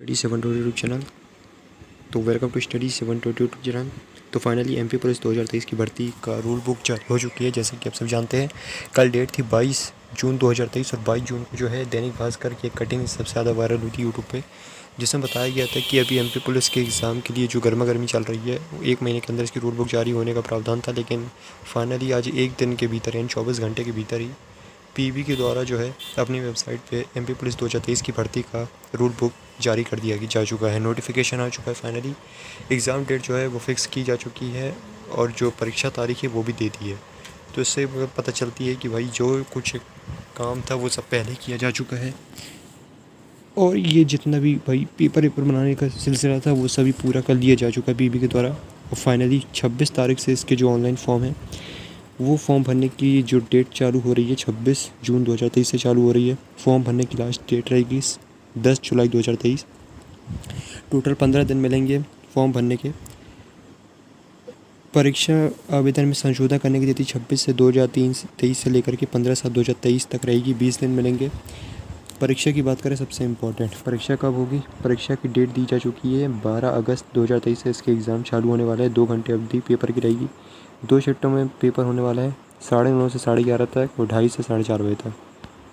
Study 722 YouTube channel. तो welcome to study 722 YouTube channel. तो finally MP police 2023 की भर्ती का रूल बुक जारी हो चुकी है। जैसे कि आप सब जानते हैं, कल डेट थी 22 जून 2023 और 22 जून को जो है दैनिक भास्कर की एक कटिंग सबसे ज़्यादा वायरल हुई थी यूट्यूब पे, जिसमें बताया गया था कि अभी एमपी पुलिस के एग्ज़ाम के लिए जो गर्मा गर्मी चल रही है, वो 1 महीने के अंदर इसकी रूल बुक जारी होने का प्रावधान था। लेकिन फाइनली आज एक दिन के भीतर यानी 24 घंटे के भीतर ही पीबी के द्वारा जो है अपनी वेबसाइट पे एमपी पुलिस 2023 की भर्ती का रूल बुक जारी कर दिया जा चुका है। नोटिफिकेशन आ चुका है। फाइनली एग्ज़ाम डेट जो है वो फिक्स की जा चुकी है और जो परीक्षा तारीख है वो भी दे दी है। तो इससे पता चलती है कि भाई जो कुछ काम था वो सब पहले किया जा चुका है और ये जितना भी भाई पेपर बनाने का सिलसिला था वो सभी पूरा कर लिया जा चुका है पीबी के द्वारा। और फाइनली 26 तारीख से इसके जो ऑनलाइन फॉर्म है वो फॉर्म भरने की जो डेट चालू हो रही है 26 जून 2023 से चालू हो रही है। फॉर्म भरने की लास्ट डेट रहेगी 10 जुलाई 2023। टोटल 15 दिन मिलेंगे फॉर्म भरने के। परीक्षा आवेदन में संशोधन करने की तिथि 26 से 2023 से लेकर के 15/7/2023 तक रहेगी। 20 दिन मिलेंगे। परीक्षा की बात करें, सबसे इम्पोर्टेंट परीक्षा कब होगी। परीक्षा की डेट दी जा चुकी है 12 अगस्त 2023 से इसके एग्ज़ाम चालू होने वाला है। 2 घंटे अवधि पेपर की रहेगी। 2 शिफ्टों में पेपर होने वाला है, 9:30 से 11:30 तक और 2:30 से 4:30 बजे तक।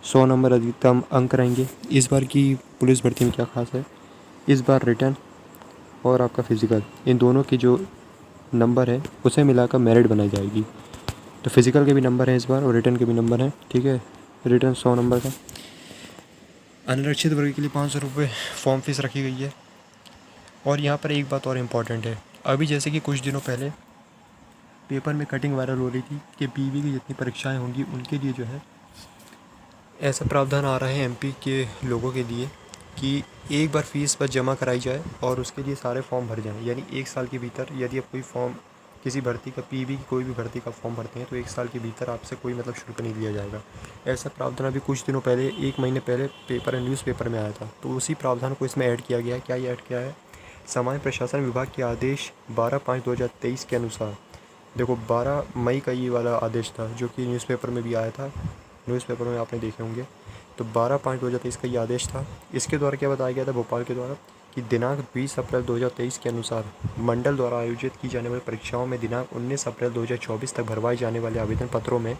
100 नंबर अधिकतम अंक रहेंगे। इस बार की पुलिस भर्ती में क्या खास है, इस बार रिटर्न और आपका फिज़िकल, इन दोनों के जो नंबर है उसे मिलाकर मेरिट बनाई जाएगी। तो फिज़िकल के भी नंबर हैं इस बार और रिटर्न के भी नंबर हैं। ठीक है, रिटर्न 100 नंबर का। अनारक्षित वर्ग के लिए 500 रुपये फॉर्म फीस रखी गई है। और यहाँ पर एक बात और इम्पॉर्टेंट है, अभी जैसे कि कुछ दिनों पहले पेपर में कटिंग वायरल हो रही थी कि पीवी की जितनी परीक्षाएं होंगी उनके लिए जो है ऐसा प्रावधान आ रहा है एमपी के लोगों के लिए कि एक बार फीस बस जमा कराई जाए और उसके लिए सारे फॉर्म भर जाएं। यानी 1 साल के भीतर यदि आप कोई फॉर्म किसी भर्ती का पीवी की कोई भी भर्ती का फॉर्म भरते हैं तो 1 साल के भीतर आपसे कोई मतलब शुल्क नहीं लिया जाएगा। ऐसा प्रावधान अभी कुछ दिनों पहले, 1 महीने पहले पेपर न्यूज़पेपर में आया था। तो उसी प्रावधान को इसमें ऐड किया गया है। क्या ये ऐड किया है, सामान्य प्रशासन विभाग के आदेश 12/5/2023 के अनुसार। देखो 12 मई का ये वाला आदेश था जो कि न्यूज़पेपर में भी आया था, न्यूज़पेपर में आपने देखे होंगे। तो 12/5/2023 का ये आदेश था। इसके द्वारा क्या बताया गया था भोपाल के द्वारा कि दिनांक 20 अप्रैल 2023 के अनुसार मंडल द्वारा आयोजित की जाने वाली परीक्षाओं में दिनांक 19 अप्रैल 2024 तक भरवाए जाने वाले आवेदन पत्रों में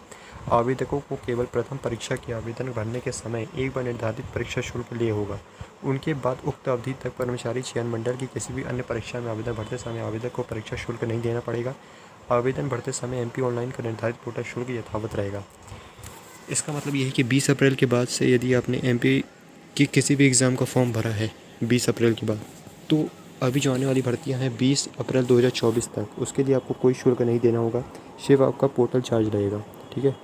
आवेदकों को केवल प्रथम परीक्षा के आवेदन भरने के समय एक बार निर्धारित परीक्षा शुल्क लिए होगा। उनके बाद उक्त अवधि तक कर्मचारी चयन मंडल की किसी भी अन्य परीक्षा में आवेदन भरते समय आवेदक को परीक्षा शुल्क नहीं देना पड़ेगा। आवेदन भरते समय एमपी ऑनलाइन का निर्धारित पोर्टल शुल्क यथावत रहेगा। इसका मतलब ये है कि 20 अप्रैल के बाद से यदि आपने एमपी की किसी भी एग्ज़ाम का फॉर्म भरा है 20 अप्रैल के बाद, तो अभी जो आने वाली भर्तियां हैं 20 अप्रैल 2024 तक, उसके लिए आपको कोई शुल्क नहीं देना होगा, सिर्फ आपका पोर्टल चार्ज रहेगा। ठीक है।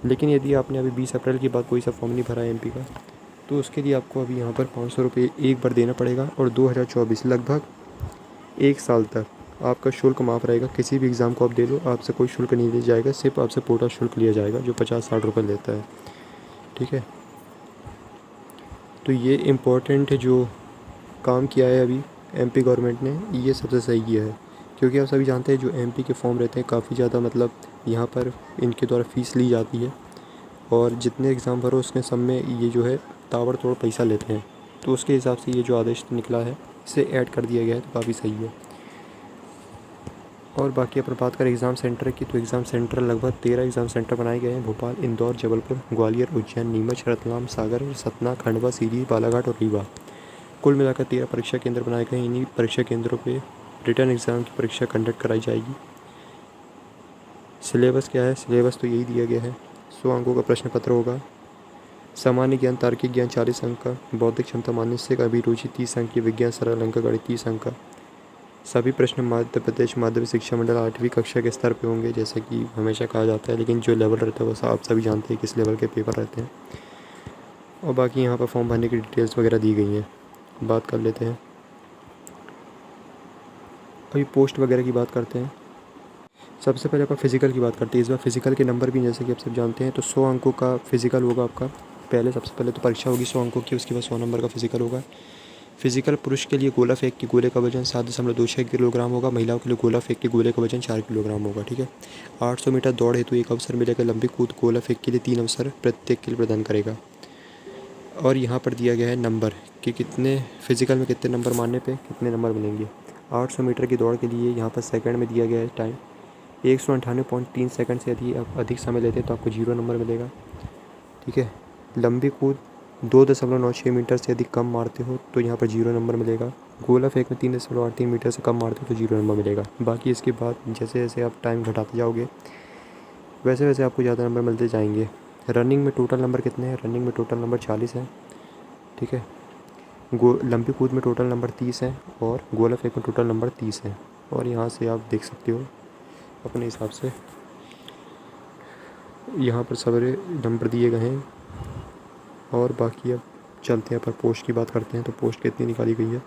लेकिन यदि आपने अभी 20 अप्रैल के बाद कोई सा फॉर्म नहीं भरा है एमपी का, तो उसके लिए आपको अभी यहाँ पर 500 रुपये एक बार देना पड़ेगा और 2024 लगभग 1 साल तक आपका शुल्क माफ़ रहेगा। किसी भी एग्ज़ाम को आप दे लो, आपसे कोई शुल्क नहीं लिया जाएगा, सिर्फ आपसे पोर्टल शुल्क लिया जाएगा जो 50-60 रुपये लेता है। ठीक है। तो ये इम्पोर्टेंट जो काम किया है अभी एमपी गवर्नमेंट ने, ये सबसे सही किया है। क्योंकि आप सभी जानते हैं जो एमपी के फॉर्म रहते हैं काफ़ी ज़्यादा मतलब यहाँ पर इनके द्वारा फ़ीस ली जाती है और जितने एग्ज़ाम भरो उसके सब में ये जो है ताबड़तोड़ पैसा लेते हैं। तो उसके हिसाब से ये जो आदेश निकला है इसे ऐड कर दिया गया है, तो काफ़ी सही है। और बाकी अपन बात करें एग्ज़ाम सेंटर की, तो एग्ज़ाम सेंटर लगभग 13 एग्ज़ाम सेंटर बनाए गए हैं। भोपाल, इंदौर, जबलपुर, ग्वालियर, उज्जैन, नीमच, रतलाम, सागर, सतना, खंडवा, सीधी, बालाघाट और रीवा। कुल मिलाकर 13 परीक्षा केंद्र बनाए गए हैं। इन्हीं परीक्षा केंद्रों पे रिटर्न एग्ज़ाम की परीक्षा कंडक्ट कराई जाएगी। सिलेबस क्या है, सिलेबस तो यही दिया गया है। 100 अंकों का प्रश्न पत्र होगा। सामान्य ज्ञान, तार्किक ज्ञान 40 अंक का, बौद्धिक क्षमता, मानसिक अभिरुचि 30 अंक की, विज्ञान सरल अंक, गणित 30 अंक का। सभी प्रश्न मध्य प्रदेश माध्यमिक शिक्षा मंडल 8वीं कक्षा के स्तर पे होंगे, जैसे कि हमेशा कहा जाता है। लेकिन जो लेवल रहता है वो आप सभी जानते हैं किस लेवल के पेपर रहते हैं। और बाकी यहाँ पर फॉर्म भरने की डिटेल्स वगैरह दी गई हैं। बात कर लेते हैं, अभी पोस्ट वगैरह की बात करते हैं। सबसे पहले अपन फिज़िकल की बात करते हैं। इस बार फिज़िकल के नंबर भी जैसे कि आप सब जानते हैं, तो 100 अंकों का फिज़िकल होगा आपका। सबसे पहले तो परीक्षा होगी 100 अंकों की, उसके बाद 100 नंबर का फिज़िकल होगा। फिज़िकल पुरुष के लिए गोला फेंक के गोले का वजन 7.26 किलोग्राम होगा। महिलाओं के लिए गोला फेंक के गोले का वजन 4 किलोग्राम होगा। ठीक है। 800 मीटर दौड़ हेतु एक अवसर मिलेगा। लंबी कूद गोला फेंक के लिए 3 अवसर प्रत्येक के लिए प्रदान करेगा। और यहाँ पर दिया गया है नंबर कि कितने फिज़िकल में कितने नंबर मारने पे कितने नंबर मिलेंगे। 800 मीटर की दौड़ के लिए यहाँ पर सेकंड में दिया गया है टाइम 198.3 सेकंड से यदि आप अधिक समय लेते हैं तो आपको 0 नंबर मिलेगा। ठीक है। लंबी कूद 2.96 मीटर से यदि कम मारते हो तो यहाँ पर 0 नंबर मिलेगा। गोला फेंक में 3.83 मीटर से कम मारते हो तो 0 नंबर मिलेगा। बाकी इसके बाद जैसे जैसे आप टाइम घटाते जाओगे वैसे वैसे आपको ज़्यादा नंबर मिलते जाएंगे। रनिंग में टोटल नंबर कितने हैं? रनिंग में टोटल नंबर 40 है। ठीक है। लंबी कूद में टोटल नंबर 30 है और गोला फेंक में टोटल नंबर 30 है। और यहाँ से आप देख सकते हो अपने हिसाब से यहाँ पर सारे नंबर दिए गए हैं। और बाकी अब चलते हैं पर पोस्ट की बात करते हैं तो पोस्ट कितनी निकाली गई है।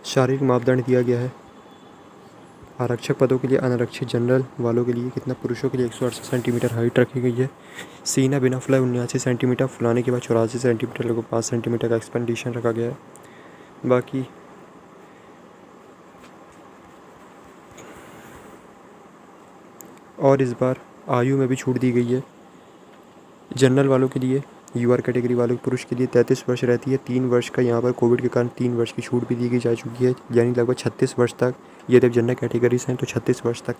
शारीरिक मापदंड दिया गया है। आरक्षक पदों के लिए अनारक्षित जनरल वालों के लिए कितना? पुरुषों के लिए 168 सेंटीमीटर हाइट रखी गई है। सीना बिना फुलाए 79 सेंटीमीटर, फुलाने के बाद 84 सेंटीमीटर, लगभग 5 सेंटीमीटर का एक्सपेंडिशन रखा गया है। बाकी और इस बार आयु में भी छूट दी गई है। जनरल वालों के लिए, यूआर कैटेगरी वालों पुरुष के लिए 33 वर्ष रहती है। 3 वर्ष का यहाँ पर कोविड के कारण 3 वर्ष की छूट भी दी जा चुकी है, यानी लगभग 36 वर्ष तक। यदि आप जनरल कैटेगरीज हैं तो 36 वर्ष तक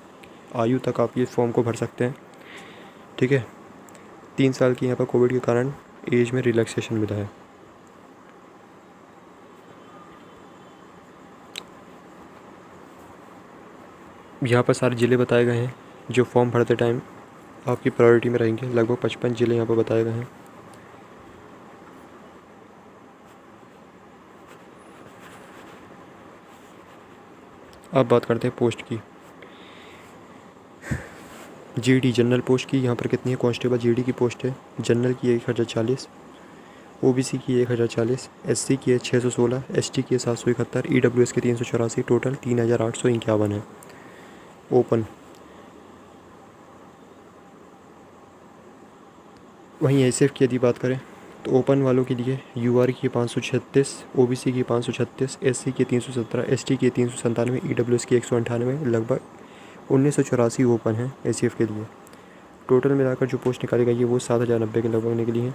आयु तक आप ये फॉर्म को भर सकते हैं। ठीक है। 3 साल की यहाँ पर कोविड के कारण एज में रिलैक्सेशन मिला है। यहाँ पर सारे ज़िले बताए गए हैं जो फॉर्म भरते टाइम आपकी प्रायोरिटी में रहेंगे। लगभग 55 ज़िले यहाँ पर बताए गए हैं। अब बात करते हैं पोस्ट की। जीडी जनरल पोस्ट की यहाँ पर कितनी है? कांस्टेबल जीडी की पोस्ट है। जनरल की 1040, ओबीसी की 1040, एससी की है 616, एसटी की है 771, ईडब्ल्यूएस की 384, टोटल 3851 है। ओपन वहीं एसएफ की यदि बात करें तो ओपन वालों के लिए यूआर की 536, ओबीसी की 536, एससी की 317, एसटी की 397, ईडब्ल्यूएस की 198, लगभग 1984 ओपन है एसीएफ के लिए। टोटल मिलाकर जो पोस्ट निकाली गई है वो 7090 के लगभग निकली है।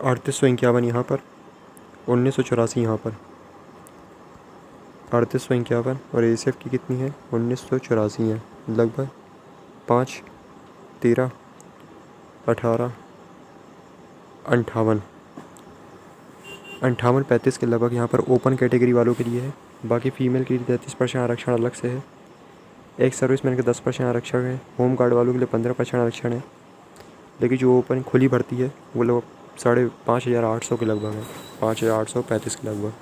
अड़तीस सौ इक्यावन यहाँ पर, 1984 यहाँ पर, 3851। और एसीएफ की कितनी है? 1984 है। लगभग 5, 13, 18, 58, 35 के लगभग यहाँ पर ओपन कैटेगरी वालों के लिए है। बाकी फीमेल के लिए 33% आरक्षण अलग से है। एक सर्विसमैन के 10% आरक्षण है। होम गार्ड वालों के लिए 15% आरक्षण है। लेकिन जो ओपन खुली भर्ती है वो लोग 5,800 के लगभग है, 5,835 के लगभग।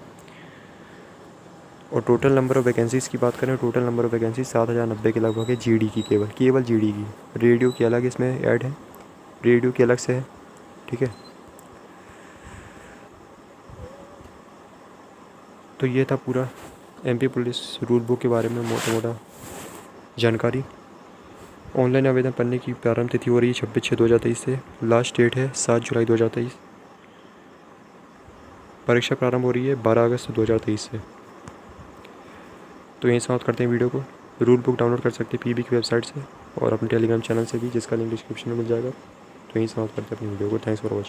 और टोटल नंबर ऑफ़ वैकेंसीज़ की बात करें, टोटल नंबर ऑफ़ वैकेंसी 7090 के लगभग है। जीडी की केवल जीडी की। रेडियो की अलग इसमें ऐड है, रेडियो की अलग से है। ठीक है। तो ये था पूरा एमपी पुलिस रूल बुक के बारे में मोटा मोटा जानकारी। ऑनलाइन आवेदन करने की प्रारंभ तिथि हो रही है 26/6/2023 से। लास्ट डेट है 7 जुलाई 2023। परीक्षा प्रारंभ हो रही है 12 अगस्त 2023 से। तो यहीं समाप्त करते हैं वीडियो को। रूल बुक डाउनलोड कर सकते हैं पीबी की वेबसाइट से और अपने टेलीग्राम चैनल से भी, जिसका लिंक डिस्क्रिप्शन में मिल जाएगा। तो यहीं समाप्त करते हैं अपनी वीडियो को। Thanks for watching.